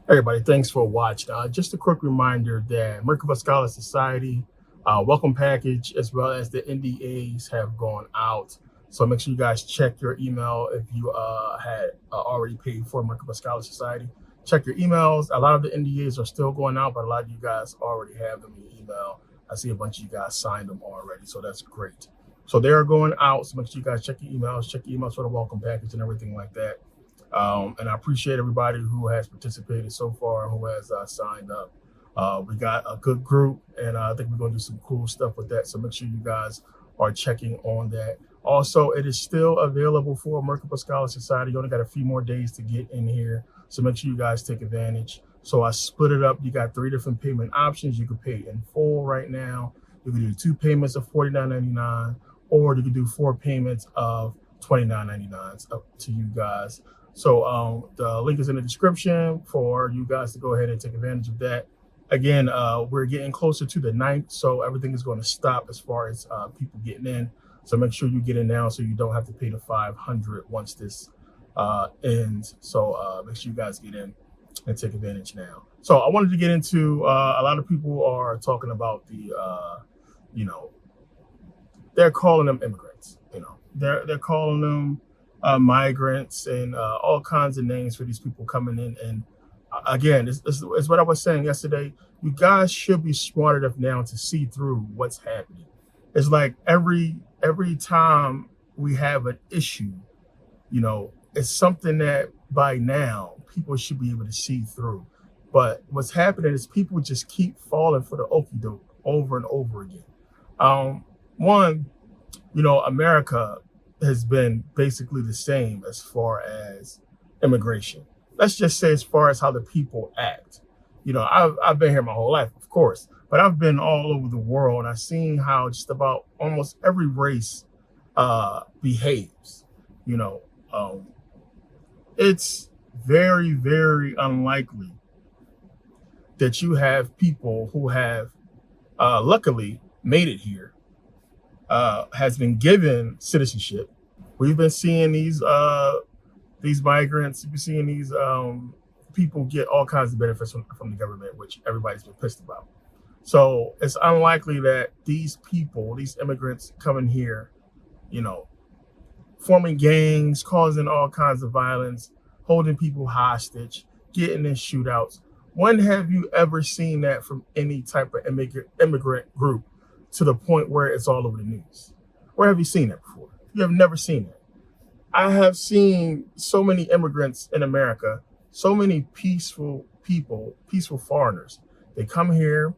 Everybody, thanks for watching. Just a quick reminder that Merkabah Scholar Society welcome package as well as the NDAs have gone out. So make sure you guys check your email if you had already paid for Merkabah Scholar Society. Check your emails. A lot of the NDAs are still going out, but a lot of you guys already have them in your email. I see a bunch of you guys signed them already, so that's great. So they are going out. So make sure you guys check your emails. Check your emails for the welcome package and everything like that. And I appreciate everybody who has participated so far, who has signed up. We got a good group, and I think we're going to do some cool stuff with that. So make sure you guys are checking on that. Also, it is still available for Merkabah Scholar Society. You only got a few more days to get in here, so make sure you guys take advantage. So I split it up. You got 3 different payment options. You can pay in full right now. You can do 2 payments of $49.99, or you can do 4 payments of $29.99. It's up to you guys. So the link is in the description for you guys to go ahead and take advantage of that. Again, we're getting closer to the 9th, so everything is going to stop as far as people getting in. So make sure you get in now so you don't have to pay the $500 once this ends. So make sure you guys get in and take advantage now. So I wanted to get into a lot of people are talking about the, they're calling them immigrants. They're calling them migrants and all kinds of names for these people coming in. And again, it's what I was saying yesterday. You guys should be smart enough now to see through what's happening. It's like every time we have an issue, it's something that by now people should be able to see through. But what's happening is people just keep falling for the okie doke over and over again. One, America has been basically the same as far as immigration. Let's just say as far as how the people act. I've been here my whole life, of course, but I've been all over the world and I've seen how just about almost every race behaves. It's very, very unlikely that you have people who have luckily made it here, has been given citizenship. We've been seeing these migrants. We've been seeing these people get all kinds of benefits from the government, which everybody's been pissed about. So it's unlikely that these people, these immigrants coming here, forming gangs, causing all kinds of violence, holding people hostage, getting in shootouts. When have you ever seen that from any type of immigrant group to the point where it's all over the news? Where have you seen that before? You have never seen that. I have seen so many immigrants in America, so many peaceful people, peaceful foreigners. They come here,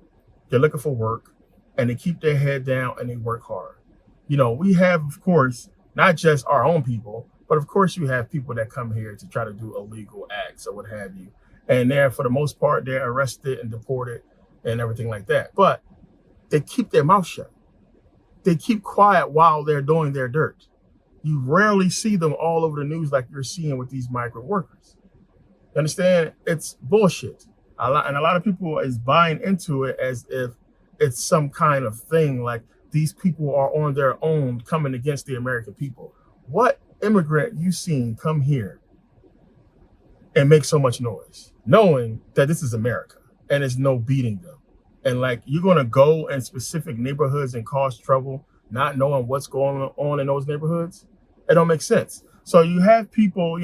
they're looking for work, and they keep their head down and they work hard. We have, of course, not just our own people, but of course you have people that come here to try to do illegal acts or what have you. And they're, for the most part, they're arrested and deported and everything like that. But they keep their mouth shut. They keep quiet while they're doing their dirt. You rarely see them all over the news like you're seeing with these migrant workers. You understand? It's bullshit. And a lot of people is buying into it as if it's some kind of thing, like these people are on their own coming against the American people. What immigrant you seen come here and make so much noise, knowing that this is America and there's no beating them? And like, you're going to go in specific neighborhoods and cause trouble, not knowing what's going on in those neighborhoods? It don't make sense. So you have people,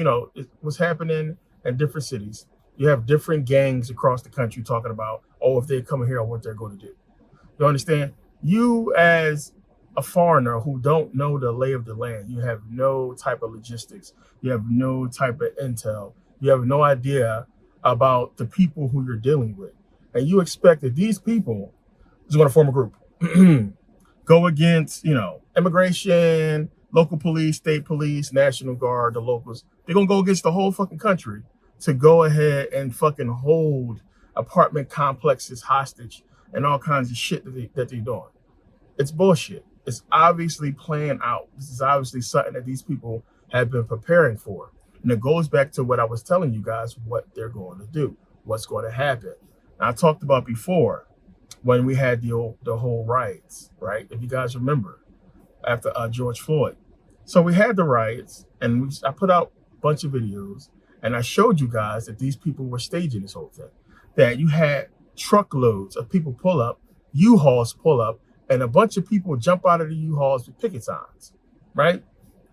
what's happening in different cities. You have different gangs across the country talking about, oh, if they come here, what they're going to do. You understand? You as a foreigner who don't know the lay of the land, you have no type of logistics. You have no type of intel. You have no idea about the people who you're dealing with. And you expect that these people is going to form a group, go against, immigration, local police, state police, National Guard, the locals. They're going to go against the whole fucking country to go ahead and fucking hold apartment complexes hostage and all kinds of shit that they're doing. It's bullshit. It's obviously playing out. This is obviously something that these people have been preparing for. And it goes back to what I was telling you guys, what they're going to do, what's going to happen. I talked about before when we had the whole riots, right? If you guys remember, after George Floyd. So we had the riots, and I put out a bunch of videos, And I showed you guys that these people were staging this whole thing. That you had truckloads of people pull up, U-Hauls pull up, and a bunch of people jump out of the U-Hauls with picket signs, right?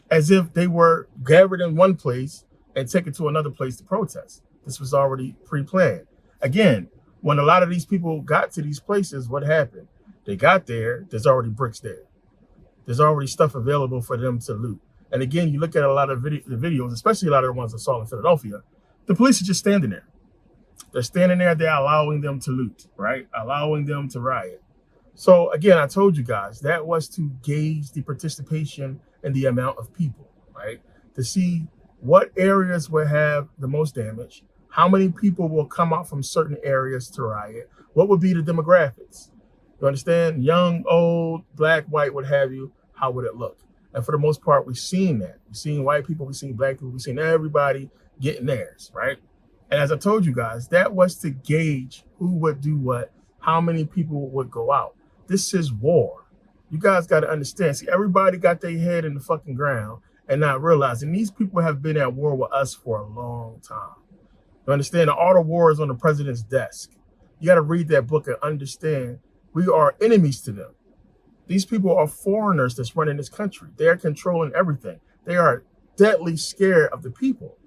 As if they were gathered in one place and taken to another place to protest. This was already pre-planned. Again, when a lot of these people got to these places, what happened? They got there, there's already bricks there. There's already stuff available for them to loot. And again, you look at a lot of the videos, especially a lot of the ones I saw in Philadelphia, the police are just standing there. They're standing there, they're allowing them to loot, right? Allowing them to riot. So again, I told you guys, that was to gauge the participation and the amount of people, right? To see what areas will have the most damage, how many people will come out from certain areas to riot, what would be the demographics? You understand? Young, old, black, white, what have you, how would it look? And for the most part, we've seen that. We've seen white people, we've seen black people, we've seen everybody getting theirs, right? And as I told you guys, that was to gauge who would do what, how many people would go out. This is war. You guys got to understand. See, everybody got their head in the fucking ground and not realizing these people have been at war with us for a long time. You understand? The art of war is on the president's desk. You got to read that book and understand we are enemies to them. These people are foreigners that's running this country. They are controlling everything. They are deadly scared of the people.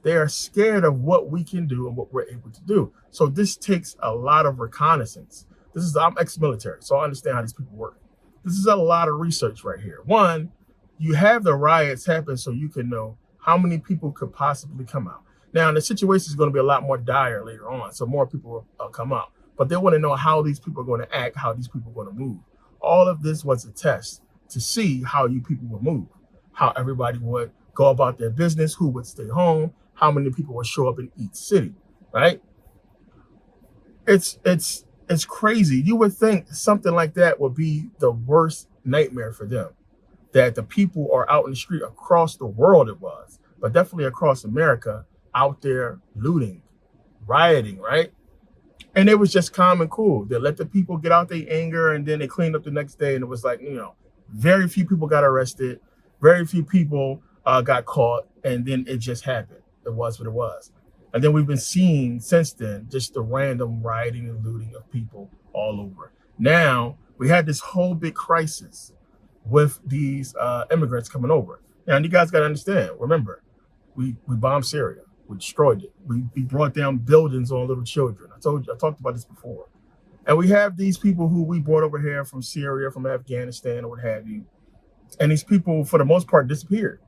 They are scared of what we can do and what we're able to do. So this takes a lot of reconnaissance. I'm ex-military, so I understand how these people work. This is a lot of research right here. One, you have the riots happen so you can know how many people could possibly come out. Now, the situation is going to be a lot more dire later on, so more people will come out. But they want to know how these people are going to act, how these people are going to move. All of this was a test to see how you people would move, how everybody would go about their business, who would stay home, how many people would show up in each city, right? It's crazy. You would think something like that would be the worst nightmare for them, that the people are out in the street across the world, it was, but definitely across America, out there looting, rioting, right? And it was just calm and cool. They let the people get out their anger and then they cleaned up the next day. And it was like, very few people got arrested. Very few people got caught. And then it just happened. It was what it was. And then we've been seeing since then just the random rioting and looting of people all over. Now, we had this whole big crisis with these immigrants coming over. Now, you guys got to understand, remember, we bombed Syria. We destroyed it. We brought down buildings on little children. I talked about this before. And we have these people who we brought over here from Syria, from Afghanistan, or what have you. And these people, for the most part, disappeared,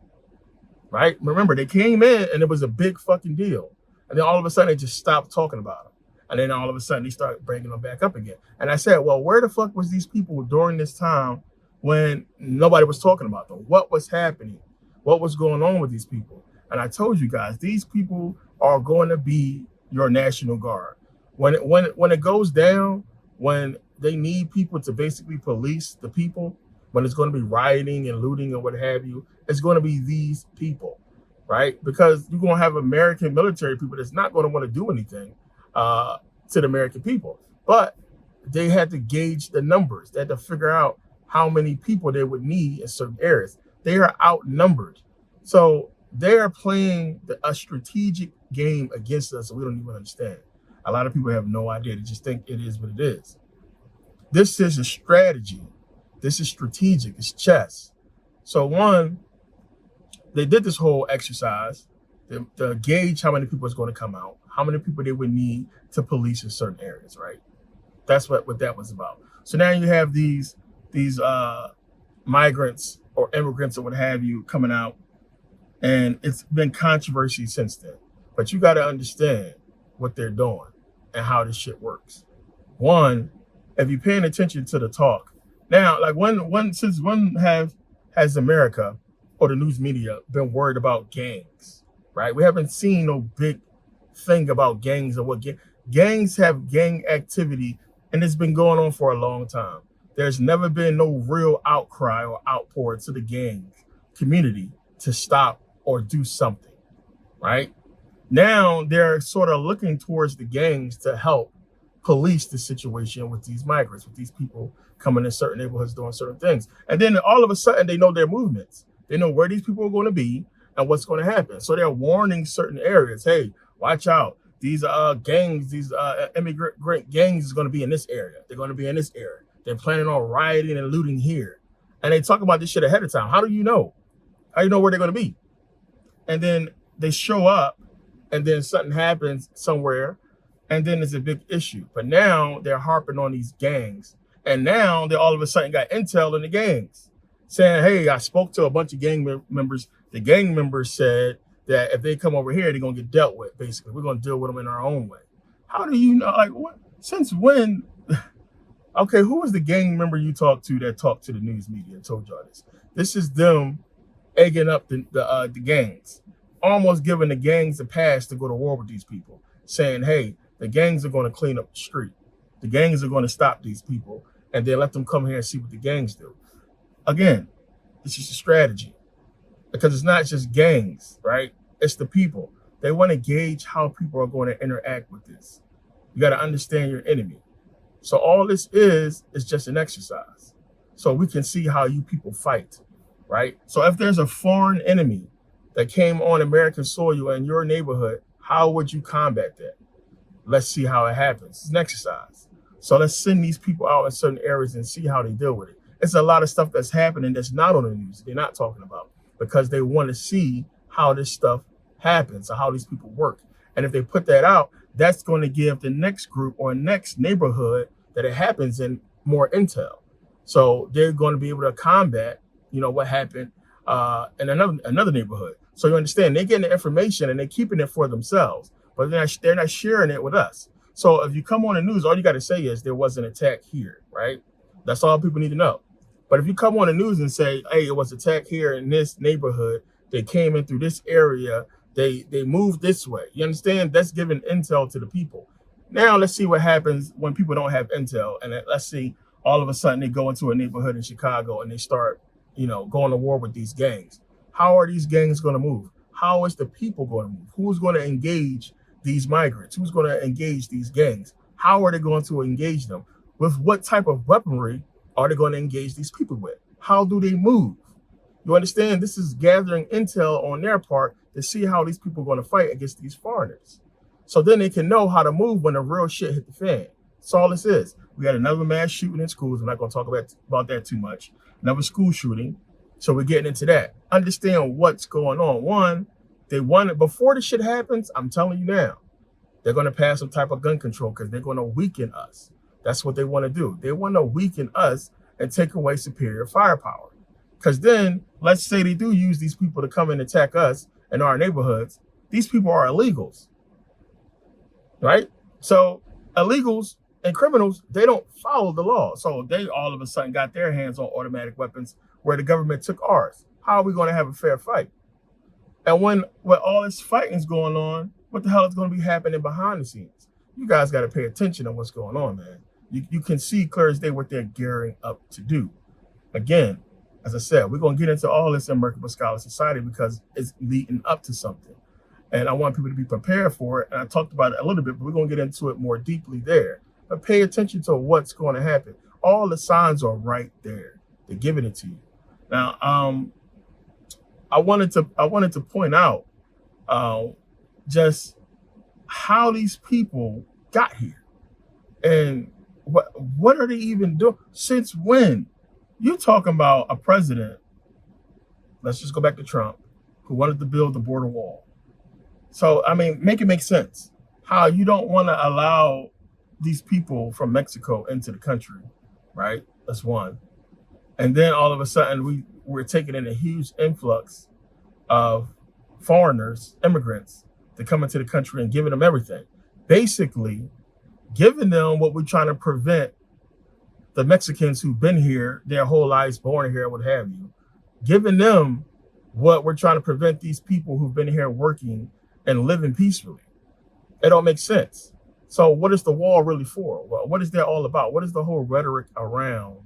right? Remember, they came in and it was a big fucking deal. And then all of a sudden, they just stopped talking about them. And then all of a sudden, they started bringing them back up again. And I said, well, where the fuck was these people during this time when nobody was talking about them? What was happening? What was going on with these people? And I told you guys, these people are going to be your National Guard. When it goes down, when they need people to basically police the people, when it's going to be rioting and looting and what have you, it's going to be these people, right? Because you're going to have American military people that's not going to want to do anything to the American people. But they had to gauge the numbers. They had to figure out how many people they would need in certain areas. They are outnumbered. So they are playing a strategic game against us, so we don't even understand. A lot of people have no idea. They just think it is what it is. This is a strategy. This is strategic. It's chess. So one, they did this whole exercise to gauge how many people is going to come out, how many people they would need to police in certain areas, right? That's what that was about. So now you have these migrants or immigrants or what have you coming out. And it's been controversy since then. But you got to understand what they're doing and how this shit works. One, if you're paying attention to the talk. Now, like since when has America or the news media been worried about gangs, right? We haven't seen no big thing about gangs or what gangs have gang activity, and it's been going on for a long time. There's never been no real outcry or outpour to the gang community to stop or do something, right? Now they're sort of looking towards the gangs to help police the situation with these migrants, with these people coming in certain neighborhoods doing certain things. And then all of a sudden they know their movements. They know where these people are going to be, and what's going to happen. So they're warning certain areas. Hey, watch out. These gangs, these immigrant gangs is going to be in this area. They're going to be in this area. They're planning on rioting and looting here. And they talk about this shit ahead of time. How do you know? How do you know where they're going to be? And then they show up, and then something happens somewhere, and then it's a big issue. But now they're harping on these gangs. And now they all of a sudden got intel in the gangs saying, hey, I spoke to a bunch of gang members. The gang members said that if they come over here, they're going to get dealt with, basically. We're going to deal with them in our own way. How do you know? Like, what? Since when? Okay, who was the gang member you talked to that talked to the news media and told y'all this? This is them egging up the gangs, almost giving the gangs a pass to go to war with these people, saying, hey, the gangs are going to clean up the street. The gangs are going to stop these people, and then let them come here and see what the gangs do. Again, it's just a strategy, because it's not just gangs, right? It's the people. They want to gauge how people are going to interact with this. You got to understand your enemy. So all this is just an exercise. So we can see how you people fight, right? So if there's a foreign enemy that came on American soil in your neighborhood, how would you combat that? Let's see how it happens. It's an exercise. So let's send these people out in certain areas and see how they deal with it. It's a lot of stuff that's happening that's not on the news. They're not talking about, because they want to see how this stuff happens or how these people work. And if they put that out, that's going to give the next group or next neighborhood that it happens in more intel. So they're going to be able to combat, what happened in another neighborhood. So you understand, they're getting the information and they're keeping it for themselves, but they're not sharing it with us. So if you come on the news, all you got to say is there was an attack here, right? That's all people need to know. But if you come on the news and say, hey, it was attack here in this neighborhood, they came in through this area, they moved this way. You understand? That's giving intel to the people. Now let's see what happens when people don't have intel. And let's see, all of a sudden they go into a neighborhood in Chicago and they start, going to war with these gangs. How are these gangs going to move? How is the people going to move? Who's going to engage these migrants? Who's going to engage these gangs? How are they going to engage them? With what type of weaponry are they going to engage these people with? How do they move? You understand? This is gathering intel on their part to see how these people are going to fight against these foreigners. So then they can know how to move when the real shit hit the fan. That's all this is. We had another mass shooting in schools. I'm not going to talk about that too much. Another school shooting. So we're getting into that. Understand what's going on. One, they want it before the shit happens. I'm telling you now, they're going to pass some type of gun control because they're going to weaken us. That's what they want to do. They want to weaken us and take away superior firepower. Because then, let's say they do use these people to come and attack us in our neighborhoods. These people are illegals, right? So illegals and criminals, they don't follow the law. So they all of a sudden got their hands on automatic weapons where the government took ours. How are we going to have a fair fight? And when all this fighting is going on, what the hell is going to be happening behind the scenes? You guys got to pay attention to what's going on, man. You can see clear as day what they're gearing up to do. Again, as I said, we're going to get into all this in Merkabah Scholar Society because it's leading up to something. And I want people to be prepared for it. And I talked about it a little bit, but we're going to get into it more deeply there. But pay attention to what's going to happen. All the signs are right there. They're giving it to you. Now, I wanted to point out just how these people got here. And what are they even doing? Since when? You're talking about a president, let's just go back to Trump, who wanted to build the border wall. So, I mean, make it make sense. How you don't want to allow these people from Mexico into the country, right? That's one. And then all of a sudden, we're taking in a huge influx of foreigners, immigrants, to come into the country and giving them everything. Basically, giving them what we're trying to prevent the Mexicans who've been here their whole lives, born here, what have you, giving them what we're trying to prevent these people who've been here working and living peacefully. It don't make sense. So what is the wall really for? Well, what is that all about? What is the whole rhetoric around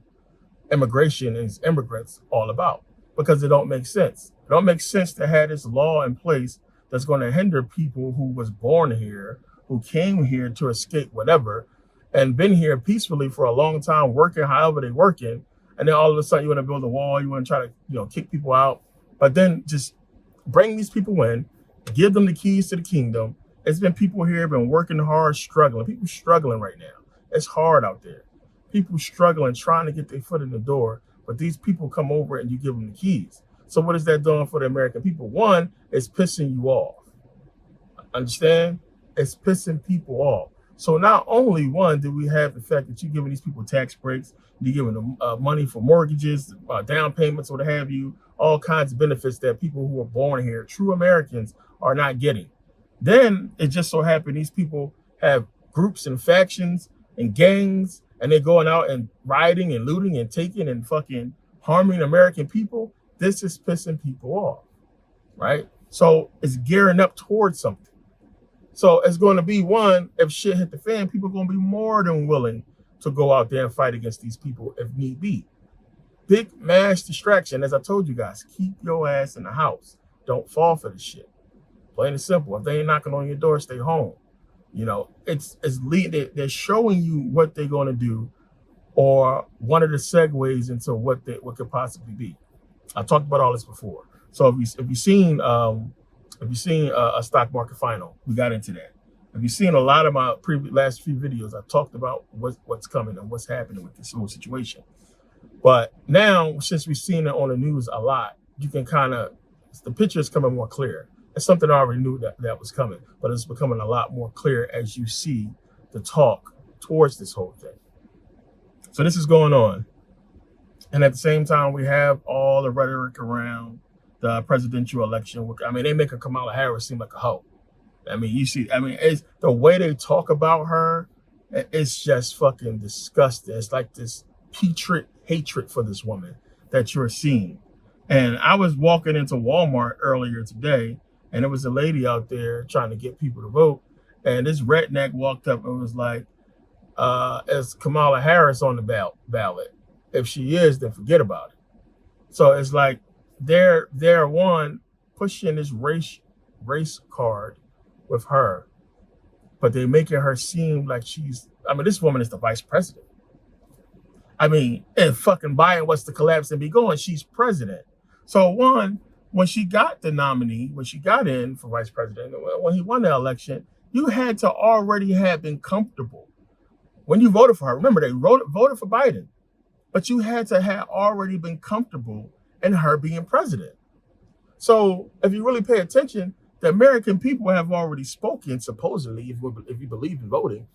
immigration and immigrants all about? Because it don't make sense. It don't make sense to have this law in place that's going to hinder people who was born here, who came here to escape whatever, and been here peacefully for a long time, working however they're working, and then all of a sudden you want to build a wall, you want to try to kick people out, but then just Bring these people in, give them the keys to the kingdom. It's been people here been working hard, struggling. People struggling right now. It's hard out there. People struggling, trying to get their foot in the door. But these people come over and you give them the keys. So what is that doing for the American people? One, it's pissing you off. Understand? It's pissing people off. So not only one, do we have the fact that you're giving these people tax breaks, you're giving them money for mortgages, down payments, what have you, all kinds of benefits that people who are born here, true Americans, are not getting. Then it just so happened these people have groups and factions and gangs, and they're going out and rioting and looting and taking and fucking harming American people. This is pissing people off, right? So it's gearing up towards something. So it's going to be one, if shit hit the fan, people are going to be more than willing to go out there and fight against these people if need be. Big mass distraction. As I told you guys, keep your ass in the house. Don't fall for this shit. Plain and simple. If they ain't knocking on your door, stay home. You know, they're showing you what they're going to do, or one of the segues into what could possibly be. I talked about all this before. So if you've seen a stock market final, we got into that. If you've seen a lot of my last few videos, I talked about what's coming and what's happening with this whole situation. But now, since we've seen it on the news a lot, you can the picture is coming more clear. It's something I already knew that was coming, but it's becoming a lot more clear as you see the talk towards this whole thing. So this is going on. And at the same time, we have all the rhetoric around the presidential election. I mean, they make Kamala Harris seem like a hoe. I mean, it's the way they talk about her, it's just fucking disgusting. It's like this putrid hatred for this woman that you're seeing. And I was walking into Walmart earlier today, and there was a lady out there trying to get people to vote. And this redneck walked up and was like, is Kamala Harris on the ballot? If she is, then forget about it. So it's like they're one pushing this race card with her, but they're making her seem like this woman is the vice president. I mean, if fucking Biden was to collapse and be gone, she's president. So one, when she got the nominee, when she got in for vice president, when he won the election, you had to already have been comfortable. When you voted for her, remember they voted for Biden, but you had to have already been comfortable in her being president. So if you really pay attention, the American people have already spoken, supposedly, if you believe in voting,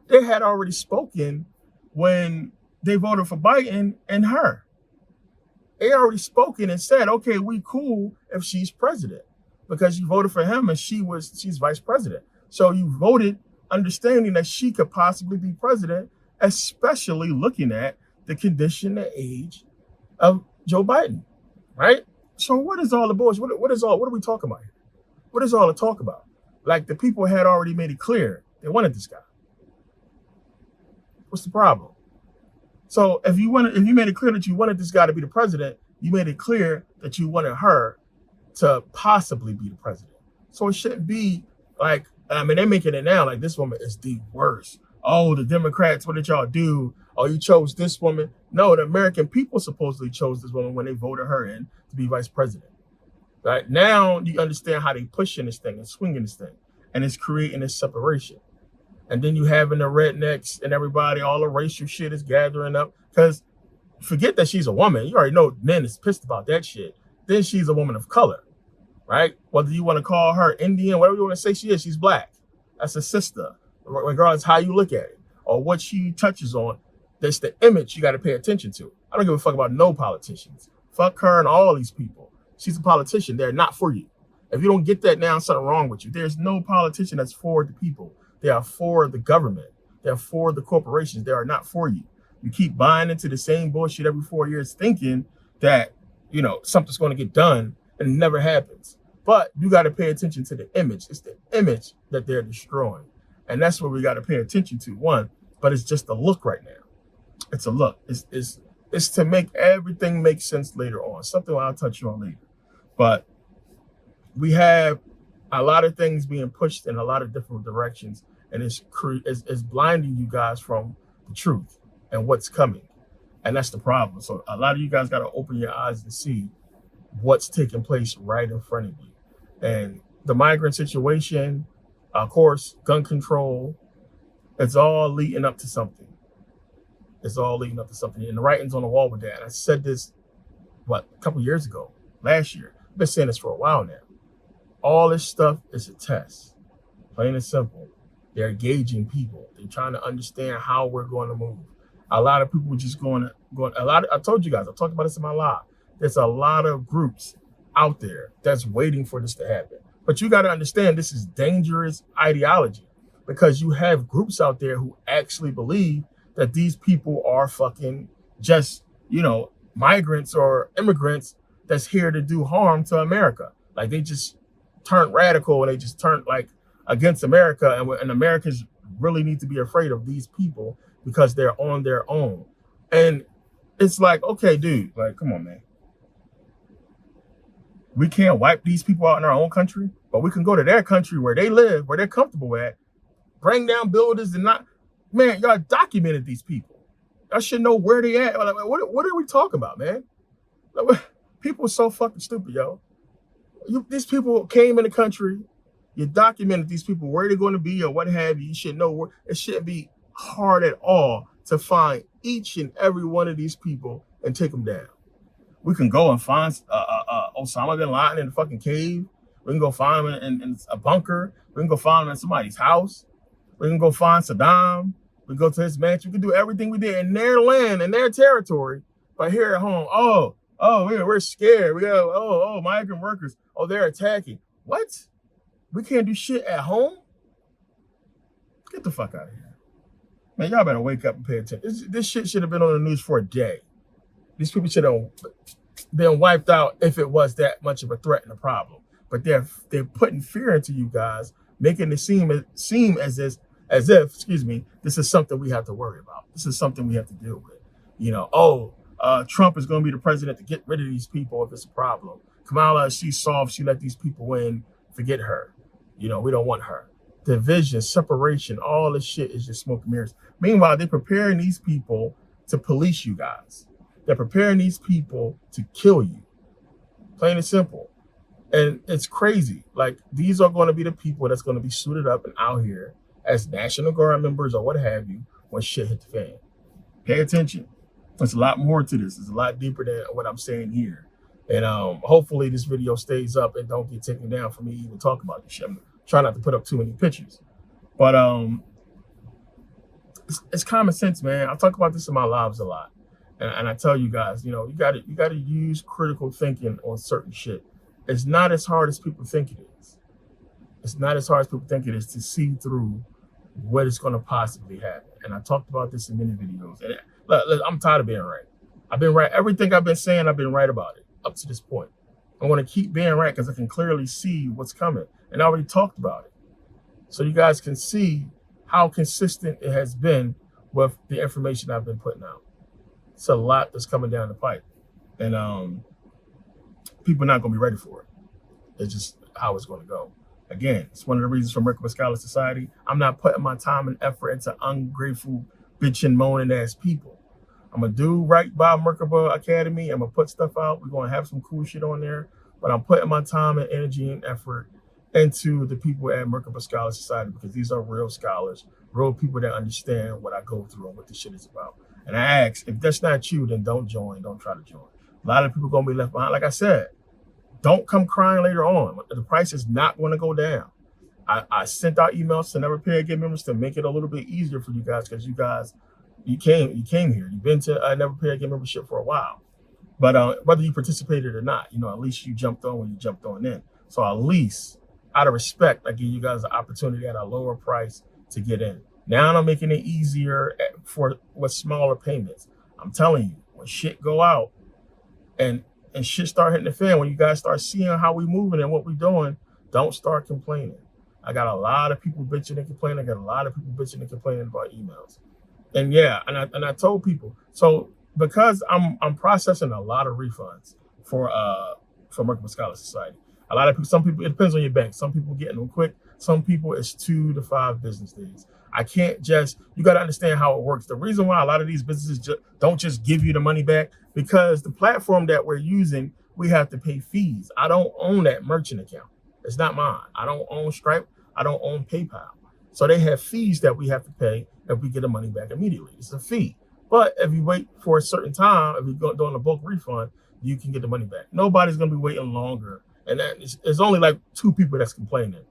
they had already spoken when they voted for Biden and her. They already spoken and said, okay, we cool if she's president, because you voted for him and she's vice president. So you voted understanding that she could possibly be president, especially looking at the condition, the age of Joe Biden, right? So what is all the bullshit? What are we talking about here? What is all the talk about? Like the people had already made it clear they wanted this guy. What's the problem? So if you made it clear that you wanted this guy to be the president, you made it clear that you wanted her to possibly be the president. So it shouldn't be like, they're making it now like this woman is the worst. Oh, the Democrats, what did y'all do? Oh, you chose this woman. No, the American people supposedly chose this woman when they voted her in to be vice president. Right now, you understand how they pushing this thing and swinging this thing, and it's creating this separation. And then you having the rednecks and everybody, all the racial shit is gathering up. Because forget that she's a woman. You already know men is pissed about that shit. Then she's a woman of color, right? Whether you want to call her Indian, whatever you want to say she is, she's black. That's a sister, regardless how you look at it or what she touches on. That's the image you got to pay attention to. I don't give a fuck about no politicians. Fuck her and all these people. She's a politician. They're not for you. If you don't get that now, something wrong with you. There's no politician that's for the people. They are for the government. They're for the corporations. They are not for you. You keep buying into the same bullshit every 4 years thinking that, something's going to get done, and it never happens. But you got to pay attention to the image. It's the image that they're destroying. And that's what we got to pay attention to, one. But it's just a look right now. It's a look. It's to make everything make sense later on. Something I'll touch on later. But we have a lot of things being pushed in a lot of different directions, and it's blinding you guys from the truth and what's coming. And that's the problem. So a lot of you guys got to open your eyes to see what's taking place right in front of you. And the migrant situation, of course, gun control, it's all leading up to something. It's all leading up to something. And the writing's on the wall with that. And I said this, a couple years ago, last year. I've been saying this for a while now. All this stuff is a test. Plain and simple. They're gauging people. They're trying to understand how we're going to move. A lot of people just I told you guys, I talked about this in my live. There's a lot of groups out there that's waiting for this to happen. But you got to understand this is dangerous ideology, because you have groups out there who actually believe that these people are fucking just, migrants or immigrants that's here to do harm to America. Like they just turned radical and they just turned like against America, and Americans really need to be afraid of these people because they're on their own. And it's like, okay, dude, like, come on, man. We can't wipe these people out in our own country, but we can go to their country where they live, where they're comfortable at, bring down buildings and not, man, y'all documented these people. I should know where they at. Like, what are we talking about, man? Like, people are so fucking stupid, yo. These people came in the country. You documented these people, where they're going to be or what have you. You should know where. It shouldn't be hard at all to find each and every one of these people and take them down. We can go and find Osama bin Laden in the fucking cave. We can go find him in a bunker. We can go find him in somebody's house. We can go find Saddam. We go to his mansion. We can do everything we did in their land, in their territory. But here at home, we're scared. We got, migrant workers. Oh, they're attacking. What? We can't do shit at home? Get the fuck out of here. Man, y'all better wake up and pay attention. This shit should have been on the news for a day. These people should have been wiped out if it was that much of a threat and a problem. But they're putting fear into you guys, making it seem as if, this is something we have to worry about. This is something we have to deal with. Trump is going to be the president to get rid of these people if it's a problem. Kamala, she's soft. She let these people in. Forget her. We don't want her. Division, separation, all this shit is just smoke and mirrors. Meanwhile, they're preparing these people to police you guys. They're preparing these people to kill you. Plain and simple. And it's crazy. Like, these are going to be the people that's going to be suited up and out here as National Guard members or what have you when shit hit the fan. Pay attention. There's a lot more to this. It's a lot deeper than what I'm saying here. And hopefully this video stays up and don't get taken down for me even talking about this shit. I'm trying not to put up too many pictures. But it's common sense, man. I talk about this in my lives a lot. And I tell you guys, you gotta use critical thinking on certain shit. It's not as hard as people think it is. It's not as hard as people think it is to see through what is going to possibly happen. And I talked about this in many videos. And look, I'm tired of being right. I've been right. Everything I've been saying, I've been right about it up to this point. I want to keep being right because I can clearly see what's coming. And I already talked about it. So you guys can see how consistent it has been with the information I've been putting out. It's a lot that's coming down the pipe. And people are not going to be ready for it. It's just how it's going to go. Again, it's one of the reasons for Merkabah Scholar Society. I'm not putting my time and effort into ungrateful, bitching, moaning ass people. I'm going to do right by Merkabah Academy. I'm going to put stuff out. We're going to have some cool shit on there. But I'm putting my time and energy and effort into the people at Merkabah Scholar Society because these are real scholars, real people that understand what I go through and what this shit is about. And I ask, if that's not you, then don't join. Don't try to join. A lot of people going to be left behind. Like I said, don't come crying later on. The price is not going to go down. I sent out emails to Never Pay Again members to make it a little bit easier for you guys because you came here. You've been to Never Pay Again membership for a while. But whether you participated or not, at least you jumped on when you jumped on in. So at least, out of respect, I give you guys an opportunity at a lower price to get in. Now I'm making it easier with smaller payments. I'm telling you, when shit go out and shit start hitting the fan, when you guys start seeing how we moving and what we doing, don't start complaining. I got a lot of people bitching and complaining. I got a lot of people bitching and complaining about emails. And yeah, and I told people, so because I'm processing a lot of refunds for Merkabah Scholar Society. A lot of people, some people, it depends on your bank. Some people getting them quick. Some people it's 2 to 5 business days. I can't you got to understand how it works. The reason why a lot of these businesses don't just give you the money back, because the platform that we're using, we have to pay fees. I don't own that merchant account. It's not mine. I don't own Stripe. I don't own PayPal. So they have fees that we have to pay if we get the money back immediately. It's a fee. But if you wait for a certain time, if you're doing a bulk refund, you can get the money back. Nobody's going to be waiting longer. And it's only like 2 people that's complaining.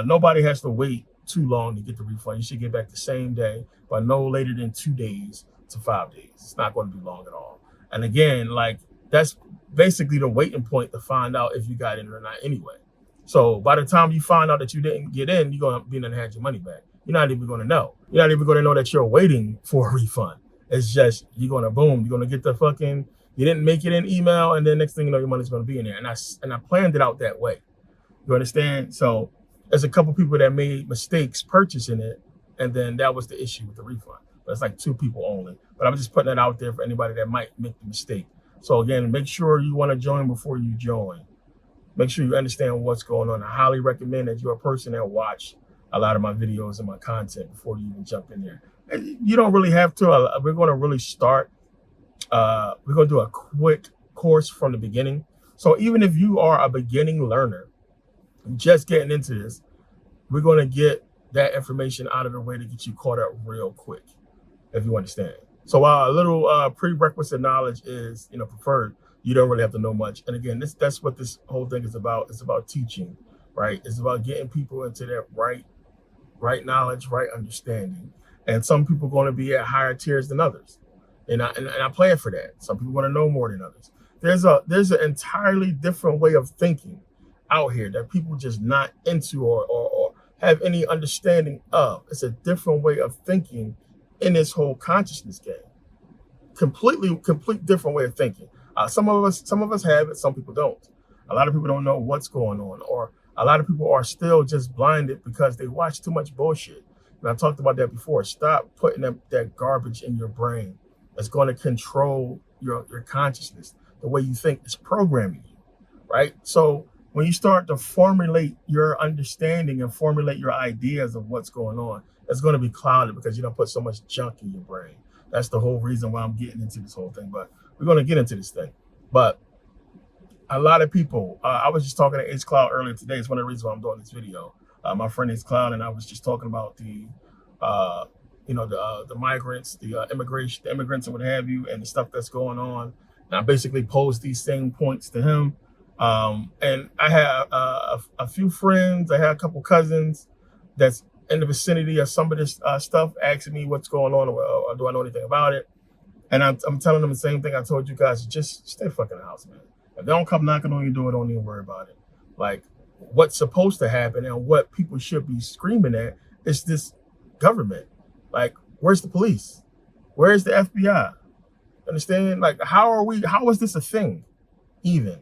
Nobody has to wait too long to get the refund. You should get back the same day, but no later than 2 days to 5 days. It's not going to be long at all. And again, like that's basically the waiting point to find out if you got in or not anyway. So by the time you find out that you didn't get in, you're going to be able to have your money back. You're not even going to know. You're not even going to know that you're waiting for a refund. It's just, you're going to boom, you're going to get the fucking, you didn't make it in email, and then next thing you know, your money's going to be in there. And I planned it out that way. You understand? So there's a couple people that made mistakes purchasing it, and then that was the issue with the refund. But it's like 2 people only. But I'm just putting that out there for anybody that might make the mistake. So again, make sure you want to join before you join. Make sure you understand what's going on. I highly recommend that you're a person that watch a lot of my videos and my content before you even jump in there. You don't really have to. We're going to really start. We're going to do a quick course from the beginning. So even if you are a beginning learner, just getting into this, we're going to get that information out of the way to get you caught up real quick, if you understand. So a little prerequisite knowledge is, preferred. You don't really have to know much. And again, that's what this whole thing is about. It's about teaching, right? It's about getting people into that right knowledge, right understanding. And some people are going to be at higher tiers than others. And I plan for that. Some people want to know more than others. There's an entirely different way of thinking out here that people just not into or have any understanding of. It's a different way of thinking in this whole consciousness game. Complete different way of thinking. Some of us have it, some people don't. A lot of people don't know what's going on, or a lot of people are still just blinded because they watch too much bullshit. And I talked about that before. Stop putting that garbage in your brain. That's going to control your consciousness. The way you think is programming you, right? So when you start to formulate your understanding and formulate your ideas of what's going on, it's going to be clouded because you don't put so much junk in your brain. That's the whole reason why I'm getting into this whole thing. But we're going to get into this thing. But a lot of people, I was just talking to H Cloud earlier today. It's one of the reasons why I'm doing this video. My friend H Cloud and I was just talking about the migrants, the immigrants and what have you, and the stuff that's going on. And I basically posed these same points to him. And I have a few friends. I had a couple cousins that's in the vicinity of some of this stuff, asking me what's going on, or do I know anything about it? And I'm telling them the same thing I told you guys: just stay fucking in the house, man. If they don't come knocking on your door, don't even worry about it. Like, what's supposed to happen and what people should be screaming at is this government. Like, where's the police? Where's the FBI? Understand? Like, how is this a thing even?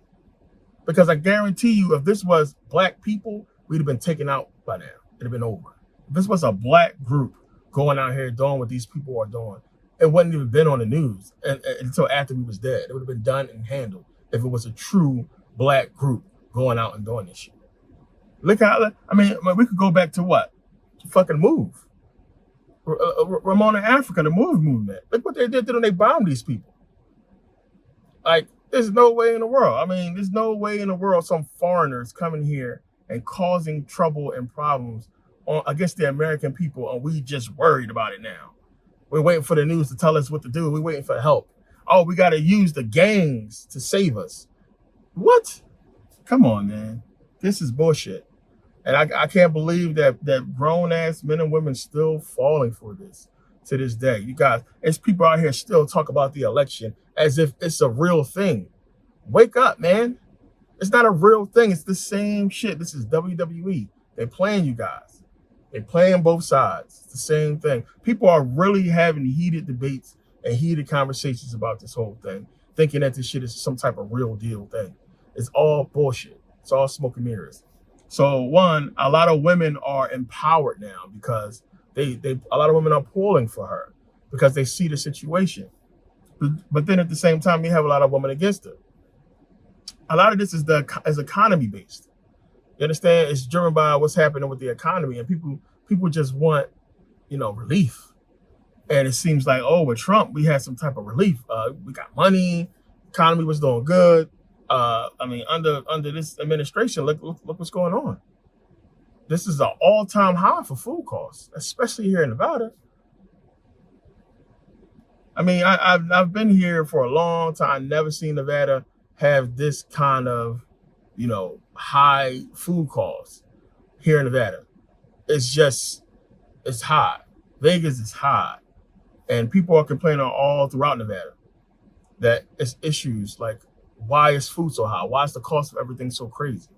Because I guarantee you, if this was black people, we'd have been taken out by now. It'd have been over. If this was a black group going out here doing what these people are doing, it wouldn't even been on the news until after we was dead. It would have been done and handled if it was a true black group going out and doing this shit. Look how, we could go back to what? Fucking Move. Ramona Africa, the Move movement. Look what they did when they bombed these people. Like, there's no way in the world. There's no way in the world some foreigners coming here and causing trouble and problems against the American people, and we just worried about it now. We're waiting for the news to tell us what to do. We're waiting for help. Oh, we got to use the gangs to save us. What? Come on, man. This is bullshit. And I can't believe that grown-ass men and women still falling for this to this day. You guys, there's people out here still talk about the election as if it's a real thing. Wake up, man. It's not a real thing. It's the same shit. This is WWE. They're playing you guys. They're playing both sides. It's the same thing. People are really having heated debates and heated conversations about this whole thing, thinking that this shit is some type of real deal thing. It's all bullshit. It's all smoke and mirrors. So one, a lot of women are empowered now because a lot of women are pulling for her because they see the situation. But then at the same time, you have a lot of women against her. A lot of this is economy based. You understand? It's driven by what's happening with the economy, and people just want, relief. And it seems like, with Trump, we had some type of relief. We got money, economy was doing good. I mean, under this administration, look what's going on. This is an all-time high for food costs, especially here in Nevada. I mean, I've been here for a long time. I've never seen Nevada have this kind of, high food costs here in Nevada. It's just, it's high. Vegas is high, and people are complaining all throughout Nevada that it's issues like, why is food so high? Why is the cost of everything so crazy?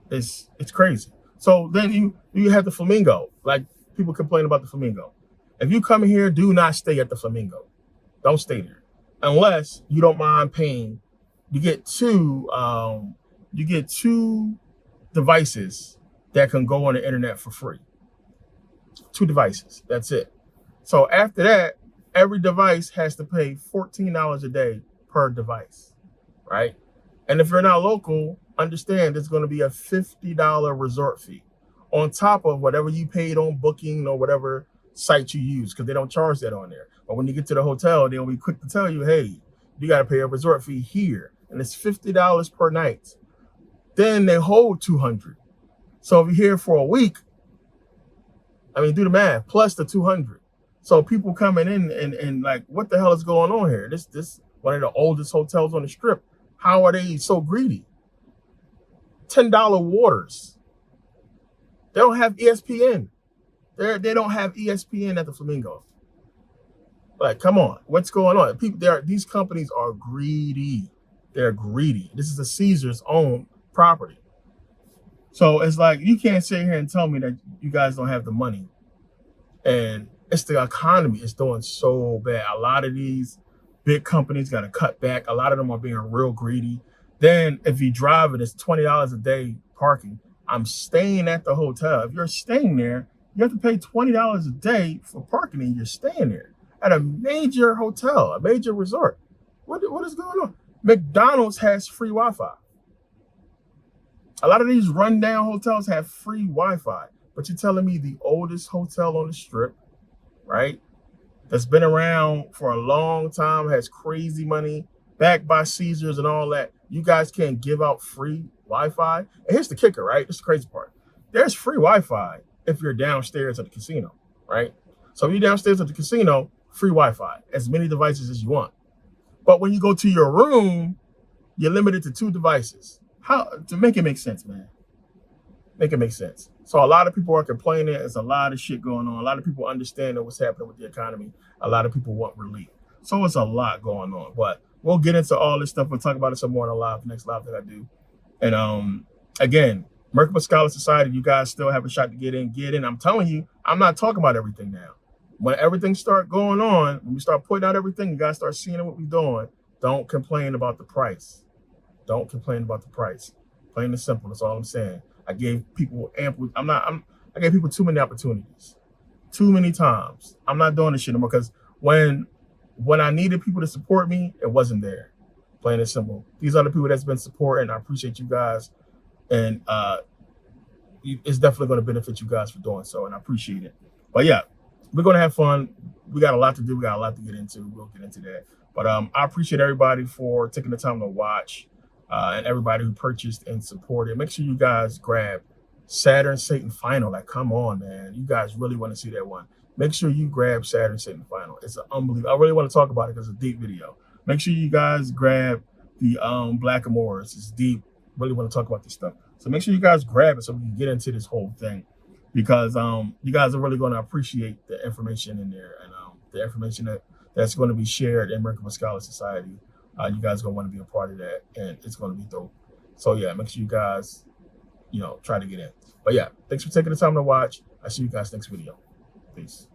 It's crazy. So then you have the Flamingo. Like, people complain about the Flamingo. If you come here, do not stay at the Flamingo. Don't stay there unless you don't mind paying. You get two devices that can go on the internet for free. 2 devices. That's it. So after that, every device has to pay $14 a day per device, right? And if you're not local, understand there's going to be a $50 resort fee on top of whatever you paid on Booking or whatever site you use, because they don't charge that on there. But when you get to the hotel, they'll be quick to tell you, hey, you got to pay a resort fee here, and it's $50 per night. Then they hold $200. So if you're here for a week, I mean, do the math, plus the $200. So people coming in and like, what the hell is going on here? This one of the oldest hotels on the Strip. How are they so greedy? $10 waters. They don't have ESPN. They don't have ESPN at the Flamingo. Like, come on, what's going on? These companies are greedy. They're greedy. This is a Caesar's own property. So it's like, you can't sit here and tell me that you guys don't have the money. And it's the economy. It's doing so bad. A lot of these big companies got to cut back. A lot of them are being real greedy. Then if you drive it, it's $20 a day parking. I'm staying at the hotel. If you're staying there, you have to pay $20 a day for parking, and you're staying there at a major hotel, a major resort. What is going on? McDonald's has free Wi-Fi. A lot of these rundown hotels have free Wi-Fi, but you're telling me the oldest hotel on the Strip, right, that's been around for a long time, has crazy money, backed by Caesars and all that, you guys can't give out free Wi-Fi? And here's the kicker, right? This is the crazy part. There's free Wi-Fi if you're downstairs at the casino, right? So if you're downstairs at the casino, free Wi-Fi, as many devices as you want. But when you go to your room, you're limited to 2 devices. How to make it make sense, man? Make it make sense. So a lot of people are complaining. There's a lot of shit going on. A lot of people understand what's happening with the economy. A lot of people want relief. So it's a lot going on. But we'll get into all this stuff. We'll talk about it some more in the next live that I do. And again, Merkabah Scholar Society, you guys still have a shot to get in. Get in. I'm telling you, I'm not talking about everything now. When everything start going on, when we start putting out everything, you guys start seeing what we're doing. Don't complain about the price. Don't complain about the price. Plain and simple. That's all I'm saying. I gave people I gave people too many opportunities. Too many times. I'm not doing this shit anymore, because when I needed people to support me, it wasn't there. Plain and simple. These are the people that's been supporting. I appreciate you guys. And it's definitely going to benefit you guys for doing so, and I appreciate it. But yeah, we're going to have fun. We got a lot to do. We got a lot to get into. We'll get into that. But I appreciate everybody for taking the time to watch. And everybody who purchased and supported. Make sure you guys grab Saturn Satan Final. Like, come on, man. You guys really want to see that one. Make sure you grab Saturn Satan Final. It's an unbelievable. I really want to talk about it because it's a deep video. Make sure you guys grab the Black Amoras. It's deep. Really want to talk about this stuff. So make sure you guys grab it so we can get into this whole thing, because you guys are really going to appreciate the information in there, and the information that's going to be shared in Merkabah Scholar Society. You guys are going to want to be a part of that, and it's going to be dope. So yeah, make sure you guys, try to get in. But yeah, thanks for taking the time to watch. I'll see you guys next video. Peace.